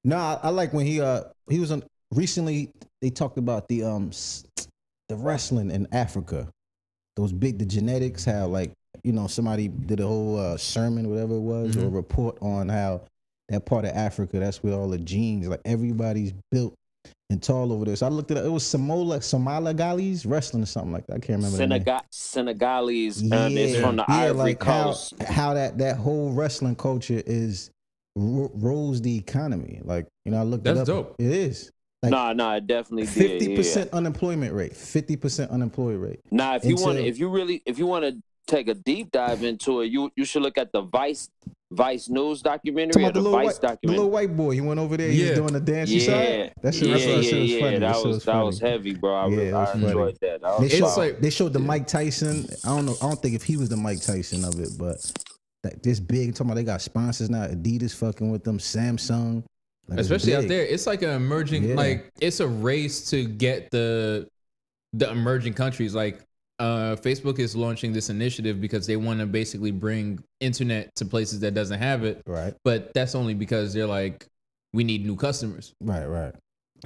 No, I like when he was on recently. They talked about the wrestling in Africa. The genetics, how like somebody did a whole sermon, whatever it was, or a report on how that part of Africa, that's where all the genes, like everybody's built and tall over there. So I looked at it. It was Senegalese wrestling or something like that. I can't remember. Senegalese, and it's from the Ivory Coast. How that whole wrestling culture rose the economy. Like I looked it up. That's dope. It is. Like, no, it definitely did. 50% unemployment rate. 50% unemployment rate. Now, if you want to take a deep dive into it, you should look at the Vice News documentary or the Vice documentary. The little white boy, he went over there. He was doing the dance. Yeah, that shit was funny. That was heavy, bro. I enjoyed that. They showed the Mike Tyson. I don't think if he was the Mike Tyson of it, but this big. Talking about they got sponsors now. Adidas fucking with them. Samsung. Like especially out there, it's like an emerging, like it's a race to get the emerging countries. Like Facebook is launching this initiative because they want to basically bring internet to places that doesn't have it. Right. But that's only because they're like, we need new customers. Right.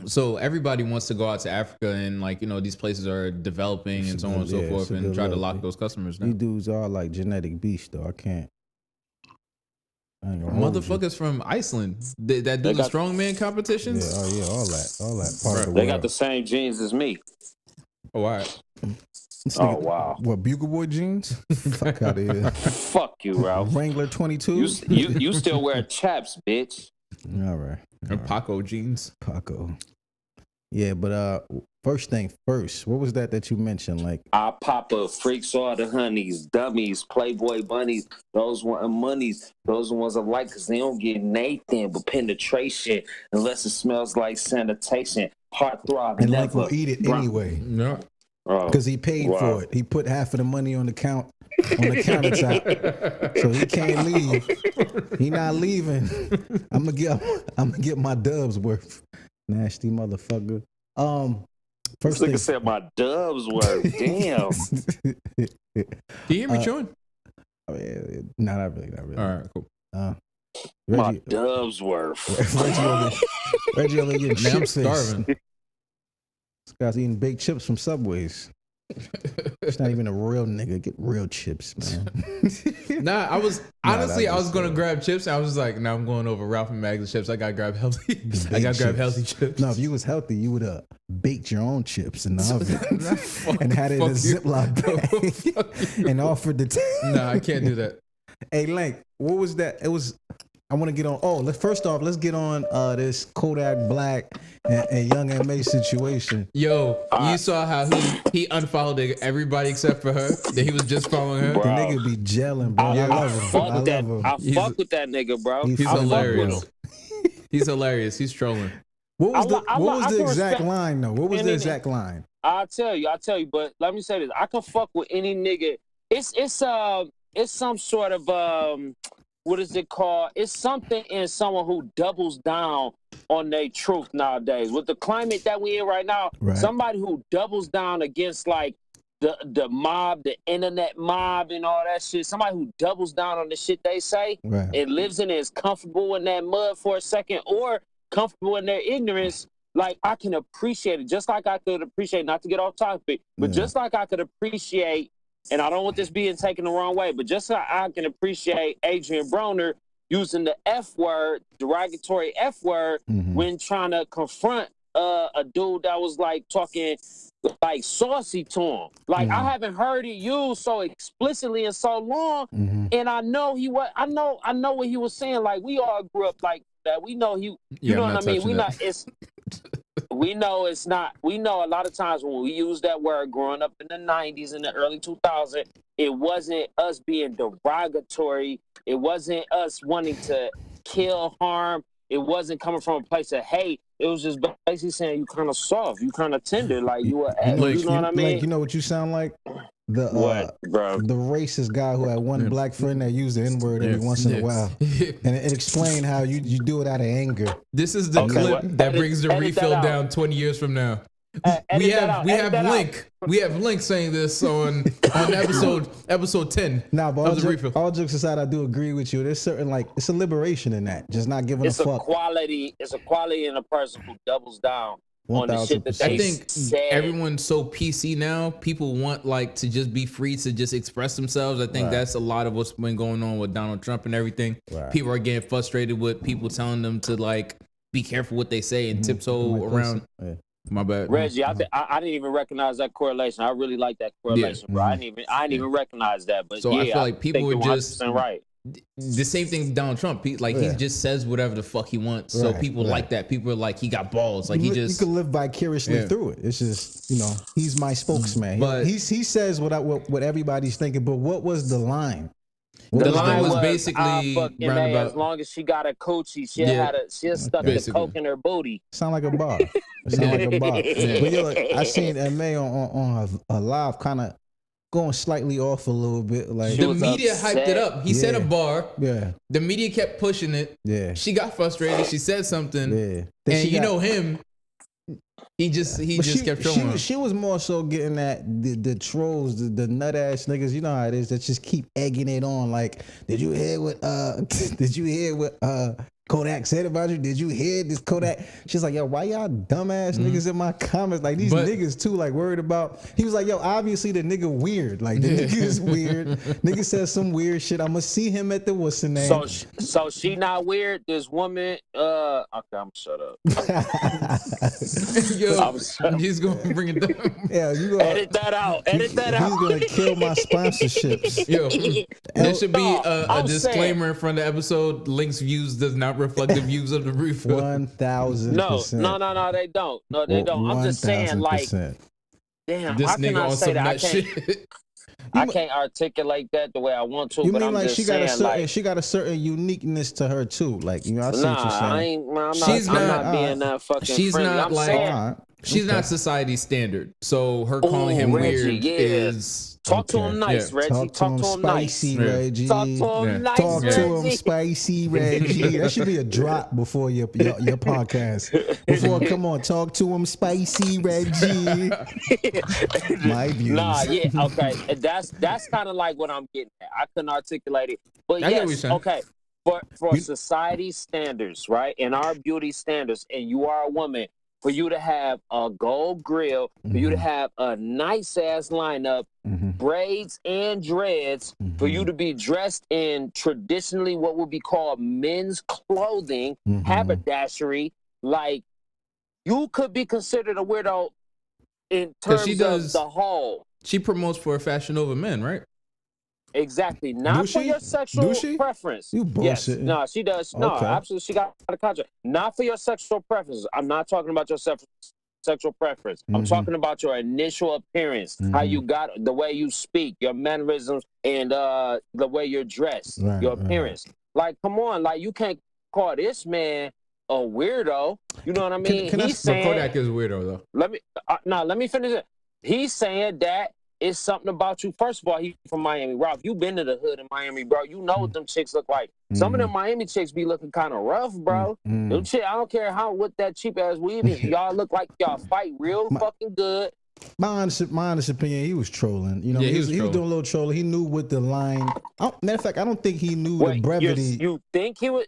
So everybody wants to go out to Africa and like these places are developing and so on and so forth and try to lock those customers down. These dudes are like genetic beasts, though. I can't. Motherfuckers from Iceland that do the strongman competitions. Yeah, all that part of the world. They got the same genes as me. Oh, all right. Wow. What, Bugle Boy jeans? Fuck out of here. Fuck you, Ralph. Wrangler 22. You still wear chaps, bitch. All right. And Paco jeans. Paco. Yeah, but first thing first, what was that you mentioned? Like I pop up freaks, all the honeys, dummies, Playboy bunnies. Those want monies. Those are ones I like because they don't get Nathan but penetration unless it smells like sanitation. Heart throb. And like will eat it anyway. No. Because he paid for it. He put half of the money on the countertop, so he can't leave. He not leaving. I'm gonna get my dubs worth. Nasty motherfucker. First thing said my dubs worth. Damn. Do you hear me chewing? Not really. All right, cool. My dubs worth. Reggie over getting chips. Starving. This guy's eating baked chips from Subways. It's not even a real nigga. Get real chips, man. I was gonna grab chips. And I was just like, I'm going over Ralph and Mag's chips. I gotta grab healthy. I gotta grab healthy chips. No, if you was healthy, you would have baked your own chips in the oven and had it in a Ziploc bag and offered the. No, I can't do that. Hey, Link, what was that? It was. I want to get on. Oh, let's get on this Kodak Black and Young M.A. situation. Yo, you saw how he unfollowed everybody except for her. That he was just following her. Bro. The nigga be gelling, bro. I love him. I fuck with that nigga, bro. He's hilarious. He's hilarious. He's trolling. What was the exact line though? What was the exact line? I'll tell you. But let me say this: I can fuck with any nigga. It's some sort of what is it called? It's something in someone who doubles down on their truth nowadays. With the climate that we in right now, somebody who doubles down against like the mob, the internet mob and all that shit, somebody who doubles down on the shit they say and lives in it, is comfortable in that mud for a second or comfortable in their ignorance, like I can appreciate it. Just like I could appreciate, not to get off topic, but just like I could appreciate, and I don't want this being taken the wrong way, but just like I can appreciate Adrian Broner using the F word, derogatory F word, when trying to confront a dude that was like talking like saucy to him. Like I haven't heard it used so explicitly in so long, and I know I know what he was saying. Like we all grew up like that. We know you know what I mean. We know it's not. We know a lot of times when we use that word growing up in the 90s and the early 2000s, it wasn't us being derogatory. It wasn't us wanting to kill, harm. It wasn't coming from a place of hate. It was just basically saying you kind of soft, you kind of tender, like you were. You know what I mean? Like, you know what you sound like? What, bro? The racist guy who had one black friend that used the N-word every once in a while, and it explained how you do it out of anger. This is the clip that brings the refill down 20 years from now. We have Link saying this on episode 10. Nah, but all jokes aside, I do agree with you. There's certain it's a liberation in that, just not giving a fuck. It's a quality in a person who doubles down on the shit that they I think said. everyone's so PC now. People want to just be free to just express themselves. I think that's a lot of what's been going on with Donald Trump and everything. Right. People are getting frustrated with people telling them to be careful what they say and tiptoe around. Yeah. My bad, Reggie. I didn't even recognize that correlation. I really like that correlation, bro. I didn't even recognize that. But so I feel like people are just right. The same thing with Donald Trump. He just says whatever the fuck he wants. So people like that. People are like, he got balls. Like you can live vicariously through it. It's just he's my spokesman. But he says what everybody's thinking. But what was the line? The line was basically as long as she got a coochie, she had stuck the coke in her booty. Sound like a bar. But I seen MA on a live kind of going slightly off a little bit. Like the media hyped it up. He said a bar. Yeah. The media kept pushing it. Yeah. She got frustrated. She said something. Yeah. And him. He just kept showing. She was more so getting at the trolls, the nut ass niggas. You know how it is. That just keep egging it on. Like, did you hear what Kodak said about you? Did you hear this Kodak? She's like, yo, why y'all dumbass niggas in my comments? Like these niggas too, worried about. He was like, yo, obviously the nigga weird. Like the nigga is weird. Nigga says some weird shit. I'ma see him at the what's the name. So she not weird. This woman. Okay, I'm shut up. Yo, he's gonna bring it down. Yeah, you gonna edit that out. He's gonna kill my sponsorships. Yo, there should be a disclaimer in front of the episode. Link's views does not reflect the views of the brief. 1,000%. No, they don't. No, they don't. I'm just saying, damn, this how can nigga I on say some that? nut shit. I can't articulate that the way I want to. You but mean I'm like just she got saying, she got a certain uniqueness to her too? I see what you're saying. I'm not being that fucking. She's friendly. not she's not society's standard. So her calling him weird is. Talk to him nice, Reggie. Talk to him spicy, nice. Reggie. Talk to him nice, Talk to him spicy, Reggie. That should be a drop before your podcast. Before, come on, talk to him spicy, Reggie. My views. Nah, yeah, okay. That's kind of like what I'm getting at. I couldn't articulate it, but yes, okay. For society standards, right, and our beauty standards, and you are a woman. For you to have a gold grill, for you to have a nice ass lineup, braids and dreads, for you to be dressed in traditionally what would be called men's clothing, haberdashery, you could be considered a weirdo in terms of the whole. She promotes for Fashion Nova Men, right? Exactly. Not for your sexual preference. You bullshit. Yes. No, she does. No, absolutely. She got a contract. Not for your sexual preferences. I'm not talking about your sexual preference. I'm talking about your initial appearance, how you got, the way you speak, your mannerisms, and the way you're dressed, your appearance. Come on. You can't call this man a weirdo. You know what I mean? He's saying Kodak is a weirdo, though. Let me finish it. He's saying that it's something about you. First of all, he's from Miami. Ralph, you been to the hood in Miami, bro. You know what them chicks look like. Some of them Miami chicks be looking kind of rough, bro. Them chicks, I don't care what that cheap ass weave is. Y'all look like y'all fight real fucking good. My honest opinion, he was trolling. You know, he was doing a little trolling. He knew what the line. Matter of fact, I don't think he knew the brevity. You think he was?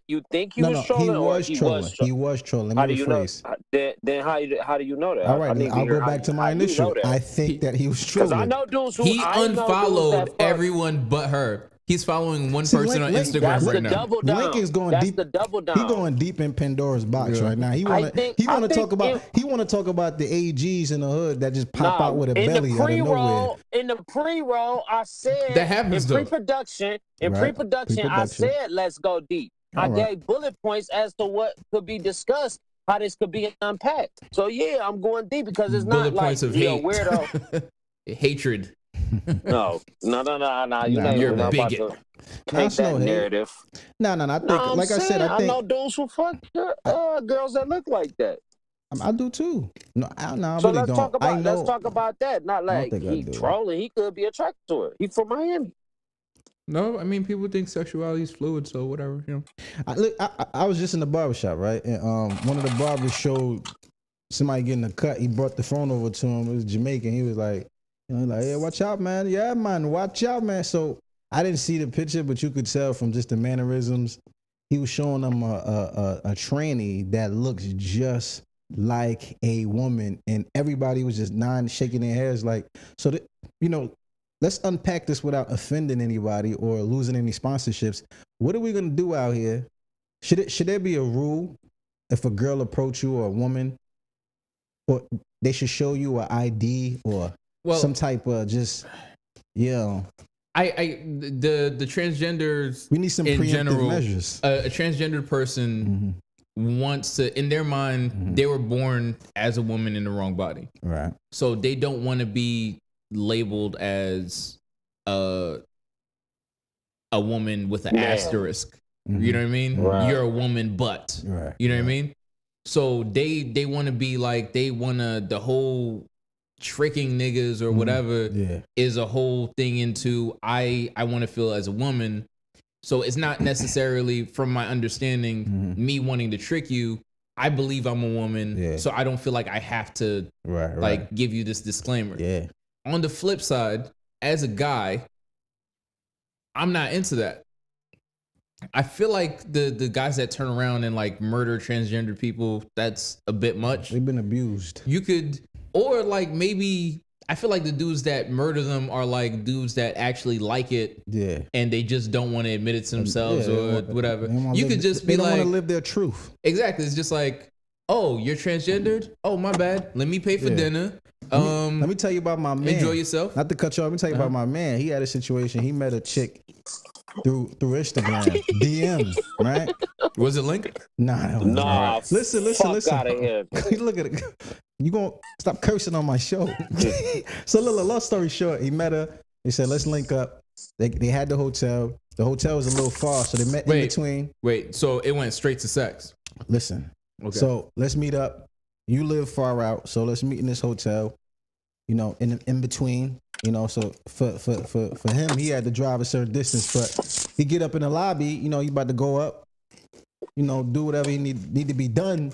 Trolling? He was trolling. How do you know? Then how do you know that? All right, I'll go back to my initial. I think that he was trolling. Because I know dudes who he unfollowed everyone but her. He's following one person on Instagram right now. Link is going deep. That's the double down. He's going deep in Pandora's box right now. He want to talk about the AGs in the hood that just pop out with a belly out of nowhere. In the pre-roll, I said that happens in pre-production. I said let's go deep. I gave bullet points as to what could be discussed, how this could be unpacked. So yeah, I'm going deep because it's not like you're a weirdo. Hatred. No. You're a bigot. Take that narrative. No. I think, like I said, I know dudes who fuck girls that look like that. I do too. No, I so really let's don't. Let's talk about that. Not like he trolling. He could be attracted to her. He's from Miami. No, I mean people think sexuality is fluid, so whatever. I was just in the barbershop, right? And one of the barbers showed somebody getting a cut. He brought the phone over to him. It was Jamaican. He was like, yeah, watch out, man. Yeah, man, watch out, man. So I didn't see the picture, but you could tell from just the mannerisms. He was showing them a tranny that looks just like a woman, and everybody was just shaking their heads like. So that, let's unpack this without offending anybody or losing any sponsorships. What are we gonna do out here? Should there be a rule if a girl approach you or a woman, or they should show you an ID or some type of just the transgenders, we need some in preemptive general measures. A transgender person wants to, in their mind, they were born as a woman in the wrong body, right? So they don't want to be labeled as a woman with an asterisk. You know what I mean? Right. You're a woman, but right. You know what I mean? So they want to be like, they want to, the whole tricking niggas or whatever is a whole thing into I want to feel as a woman. So it's not necessarily, from my understanding, me wanting to trick you. I believe I'm a woman, so I don't feel like I have to like give you this disclaimer. Yeah. On the flip side, as a guy, I'm not into that. I feel like the guys that turn around and like murder transgender people, that's a bit much. They've been abused. You could, or like maybe, I feel like the dudes that murder them are like dudes that actually like it. Yeah. And they just don't want to admit it to themselves or whatever. You could just be like, they don't want to live their truth. Exactly. It's just like, oh, you're transgendered? Oh, my bad. Let me pay for dinner. Let me tell you about my man. Enjoy yourself. Not to cut you off. Let me tell you about my man. He had a situation. He met a chick through Instagram, DM, right? Was it link? Nah. Listen. Out of here. Look at it. You gonna stop cursing on my show? So, long story short, he met her. He said, "Let's link up." They had the hotel. The hotel was a little far, so they met in between. Wait, so it went straight to sex? Listen. Okay. So let's meet up. You live far out, so let's meet in this hotel. In between. So for him, he had to drive a certain distance, but he get up in the lobby. He about to go up. Do whatever he need to be done.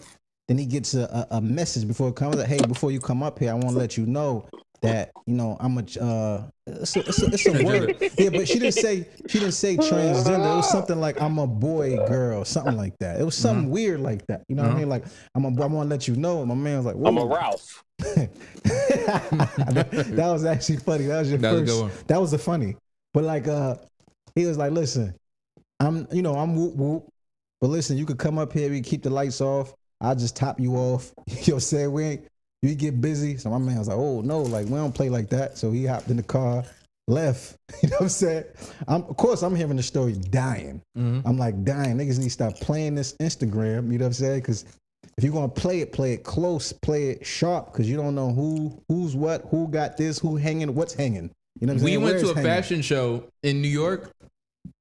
Then he gets a message before it comes. Like, hey, before you come up here, I want to let you know that I'm a. It's a word. Yeah, but she didn't say transgender. It was something like I'm a boy, girl, something like that. It was something weird like that. You know what I mean? Like I want to let you know. And my man was like, whoa. I'm a Ralph. That was actually funny. That was your first. Was a good one. That was a funny. But like, he was like, listen, I'm whoop whoop. But listen, you could come up here. We keep the lights off. I'll just top you off. Say you get busy. So my man was like, oh no, like we don't play like that. So he hopped in the car, left. You know what I'm saying? Of course, I'm hearing the story dying. I'm like, dying. Niggas need to stop playing this Instagram. You know what I'm saying? Because if you're gonna play it close, play it sharp, because you don't know who's what, who got this, who hanging, what's hanging. You know what I'm saying? We went to a fashion show in New York.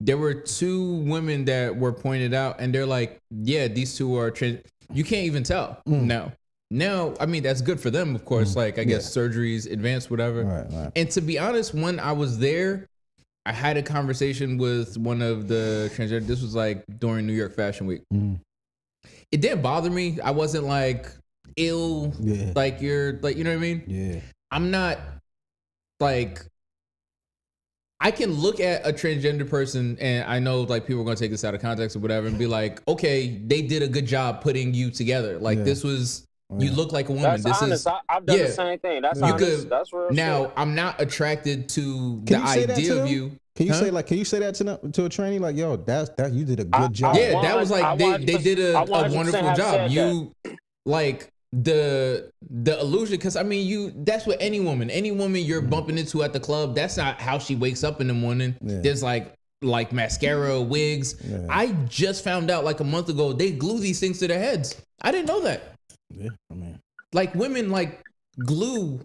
There were two women that were pointed out, and they're like, yeah, these two are trans. You can't even tell now. I mean, that's good for them, of course. Like, I guess surgeries, advanced, whatever. Right. And to be honest, when I was there, I had a conversation with one of the transgender. This was like during New York Fashion Week. It didn't bother me. I wasn't like ill. Yeah. Like you're like, you know what I mean? Yeah. I'm not like, I can look at a transgender person and I know like people are going to take this out of context or whatever and be like, okay, they did a good job putting you together. Like this was, you look like a woman. That's honest. I've done the same thing. That's honest. That's real. Now, shit. I'm not attracted to the idea of you. Can you say can you say that to a trainee? Like, yo, that's you did a good job. Yeah, that was like they did a wonderful job. You like the illusion, because I mean that's what any woman you're bumping into at the club, that's not how she wakes up in the morning. There's like mascara, wigs. I just found out like a month ago they glue these things to their heads. I didn't know that. Yeah, I mean, like women like glue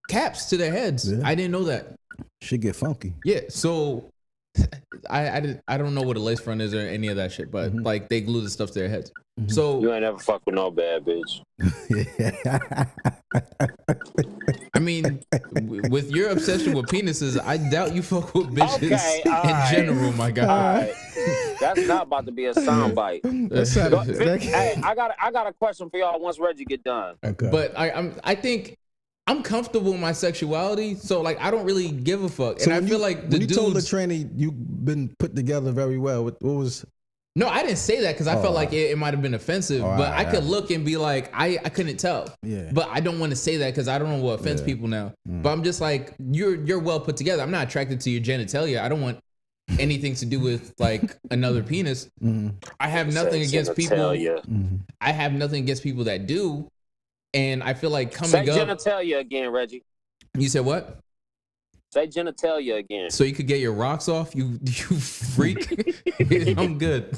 caps to their heads. I didn't know that. Should get funky. Yeah, so I don't know what a lace front is or any of that shit, but like they glue the stuff to their heads. So you ain't never fuck with no bad bitch. I mean, with your obsession with penises, I doubt you fuck with bitches in general, my guy. That's not about to be a soundbite. Hey, I got a question for y'all once Reggie get done. Okay. But I think I'm comfortable in my sexuality, so like I don't really give a fuck. So and I feel like the when you dudes, told the tranny you've been put together very well. What was? No, I didn't say that because I felt like it might have been offensive. But I could look and be like, I couldn't tell. Yeah. But I don't want to say that because I don't know what offends people now. But I'm just like, you're well put together. I'm not attracted to your genitalia. I don't want anything to do with like another penis. I have nothing against people. I have nothing against people that do. And I feel like coming up. Say genitalia again, Reggie. You said what? Say genitalia again. So you could get your rocks off, you freak. I'm good.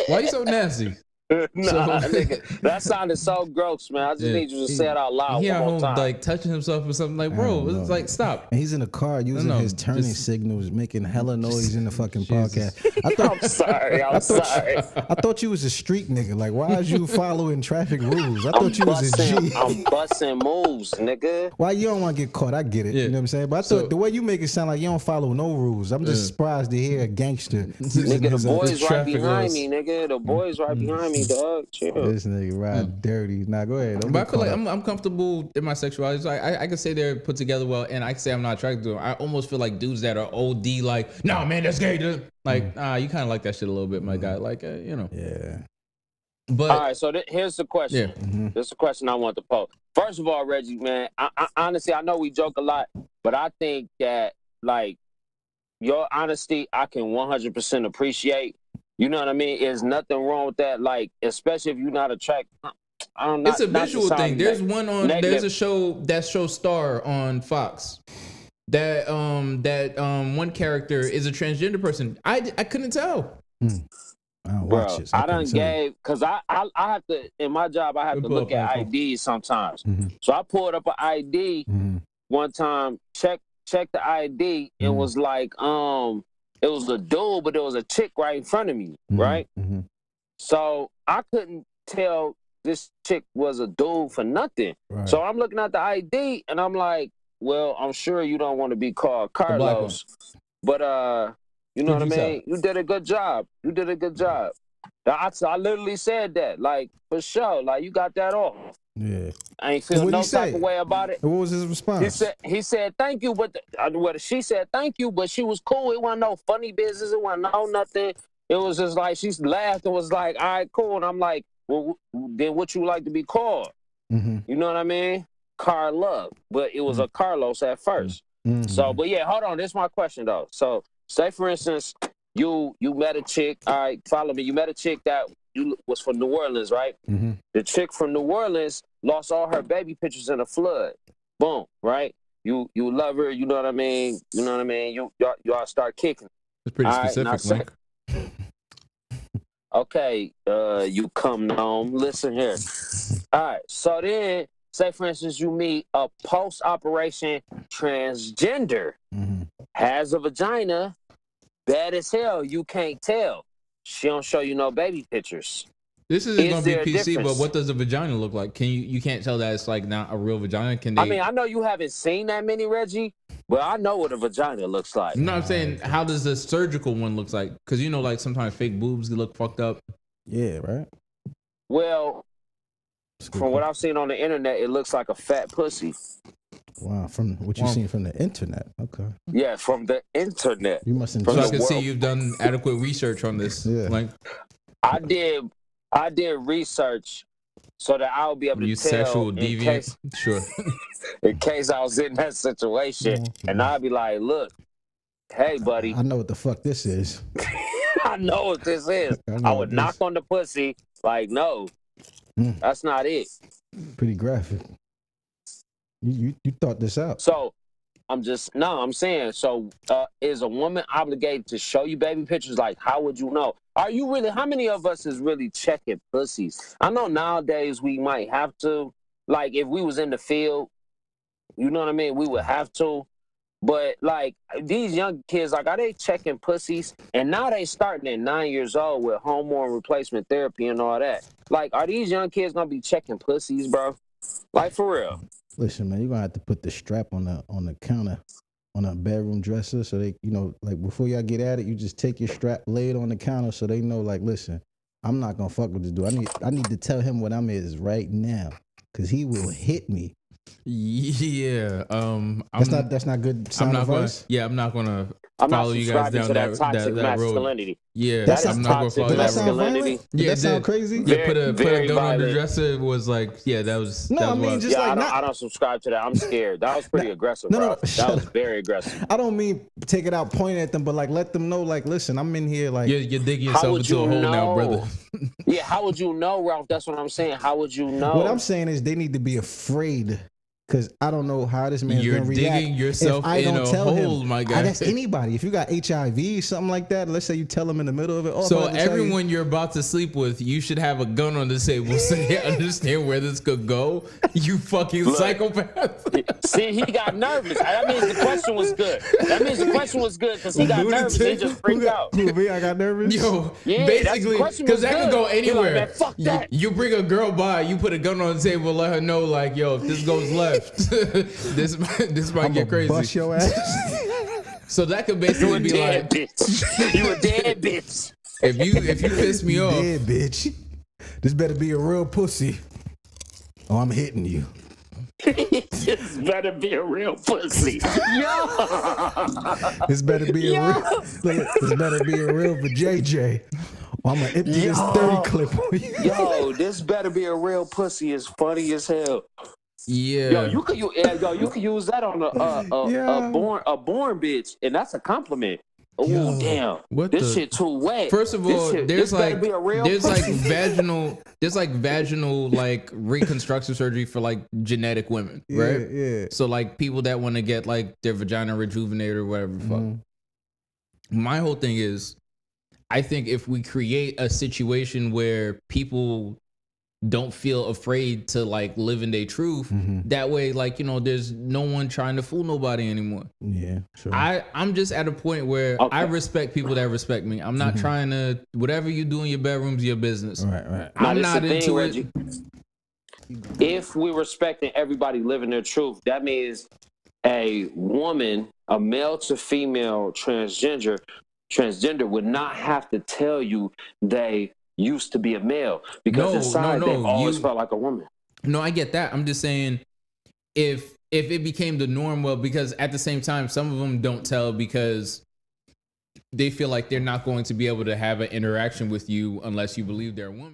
Why you so nasty? Nigga, that sounded so gross, man. I just need you to say it out loud. He one at more home time. like touching himself or something. Like, bro, it's like stop. And he's in the car using his turning signals, making hella noise in the fucking podcast. I'm sorry. I thought you was a street nigga. Like, why is you following traffic rules? I thought you was a G. I'm busting moves, nigga. Why you don't want to get caught? I get it. You know what I'm saying? But I thought the way you make it sound like you don't follow no rules. I'm just surprised to hear a gangster. Nigga, the boys right behind me, nigga. The boys right behind me, dog. Chill. This nigga ride dirty. Nah, go ahead. But I feel like I'm comfortable in my sexuality. So I can say they're put together well, and I can say I'm not attracted to them. I almost feel like dudes that are OD, like, nah, man, that's gay. Dude. Like, you kind of like that shit a little bit, my guy. Like, you know. Yeah. But all right, so here's the question. Yeah. This is the question I want to pose. First of all, Reggie, man, I honestly, I know we joke a lot, but I think that, like, your honesty, I can 100% appreciate. You know what I mean? There's nothing wrong with that. Like, especially if you're not attracted. I don't know. It's a visual thing. There's one on. There's a show that shows Star on Fox. That one character is a transgender person. I couldn't tell. Bro, I done gave because I have to in my job I have to look at IDs sometimes. So I pulled up an ID one time, check the ID, and was like it was a dude, but there was a chick right in front of me, right? So I couldn't tell this chick was a dude for nothing. Right. So I'm looking at the ID, and I'm like, well, I'm sure you don't want to be called Carlos, but you know what I mean? You did a good job. You did a good job. I literally said that, like, for sure. Like, you got that off. Yeah. I ain't feel no type of way about it. What was his response? He said thank you, but she said thank you, but she was cool. It wasn't no funny business. It wasn't no nothing. It was just like she laughed and was like, all right, cool. And I'm like, well, then what you like to be called? You know what I mean? Carla. But it was a Carlos at first. So, but yeah, hold on. This is my question, though. So, say, for instance, you met a chick. All right, follow me. You met a chick that was from New Orleans, right? The chick from New Orleans lost all her baby pictures in a flood. Boom, right? You love her. You know what I mean? You know what I mean? Y'all start kicking. It's pretty specific, man. Okay, you come home. Listen here. All right, so then, say, for instance, you meet a post-operation transgender, has a vagina, bad as hell, you can't tell. She don't show you no baby pictures. This isn't going to be PC, but what does a vagina look like? You can't tell that it's like not a real vagina? I mean, I know you haven't seen that many, Reggie, but I know what a vagina looks like. No, I'm saying, how does the surgical one look like? Because you know, like sometimes fake boobs, they look fucked up. Yeah, right? Well, from what I've seen on the internet, it looks like a fat pussy. Wow, from what you've seen from the internet. Okay. Yeah, from the internet. You must So I can see you've done adequate research on this. Yeah. Like, I did research so that I'll be able to tell sexual deviant. Sure. In case I was in that situation, and I'd be like, look, hey, buddy. I know what the fuck this is. I know what this is. I would knock on the pussy like, no, that's not it. Pretty graphic. You thought this out. So I'm saying, so is a woman obligated to show you baby pictures? Like, how would you know? How many of us is really checking pussies? I know nowadays we might have to, like, if we was in the field, you know what I mean? We would have to. But, like, these young kids, like, are they checking pussies? And now they starting at 9 years old with hormone replacement therapy and all that. Like, are these young kids going to be checking pussies, bro? Like, for real. Listen, man, you're going to have to put the strap on the counter on a bedroom dresser, so they, you know, like before y'all get at it, you just take your strap, lay it on the counter, so they know, like, listen, I'm not gonna fuck with this dude. I need to tell him what I'm is right now, cause he will hit me. Yeah. That's not good sound advice. I'm not gonna I'm not follow you guys subscribing down to that toxic that road. masculinity. Yeah, That I'm not gonna follow Did that that sound road. violent? Yeah, Did that sound crazy? Yeah, put a very gun on the violent. dresser was like, yeah, that was. No, that was I mean, wild. just like I don't subscribe to that. I'm scared. That was pretty aggressive, no, bro. no, That was very aggressive. I don't mean take it out, point at them, but like let them know, like, listen, I'm in here, like, You're digging How yourself would into you a hole now, know? brother. Yeah, how would you know, Ralph? That's what I'm saying. How would you know? what I'm saying is they need to be afraid. Cause I don't know how this man's You're gonna react. digging yourself if I in don't a tell hole, him. my guy. That's anybody. If you got HIV, something like that, let's say you tell him in the middle of it. Oh, So everyone you're about to sleep with, you should have a gun on the table so you understand where this could go. You fucking psychopath. See, he got nervous. That means the question was good. That means the question was good because he got nervous. He just freaked out. Who, me? I got nervous. Yo, Yeah, basically, because that could go He like, anywhere. man, fuck that. You bring a girl by, you put a gun on the table, let her know, like, yo, if this goes left, this might I'm get crazy. Bust your ass. So that could You basically a be dead like, bitch. You a dead bitch. if you piss me off, Dead bitch. This better be a real pussy. Oh, I'm hitting you. This better be a real pussy. Yo. This better be a real. Look, this better be a real for JJ. Oh, I'm gonna empty this 30 clip on you. Yo, this better be a real pussy. Is funny as hell. yeah. Yo, you could use that on a born bitch, and that's a compliment. Oh damn! what This the- shit too wet. First of all, this better be a real pussy. vaginal like reconstructive surgery for like genetic women, right? Yeah. So like people that want to get like their vagina rejuvenated or whatever the fuck. Mm-hmm. My whole thing is, I think if we create a situation where people don't feel afraid to like live in their truth, that way, like, you know, there's no one trying to fool nobody anymore. Yeah, sure. I'm just at a point where I respect people that respect me. I'm not trying to, whatever you do in your bedroom's your business. Right. I'm Now, not this into the it. thing, Reggie. If we're respecting everybody living their truth, that means a woman, a male to female transgender would not have to tell you they used to be a male because inside they've always felt like a woman. No, I get that. I'm just saying if it became the norm, well, because at the same time, some of them don't tell because they feel like they're not going to be able to have an interaction with you unless you believe they're a woman.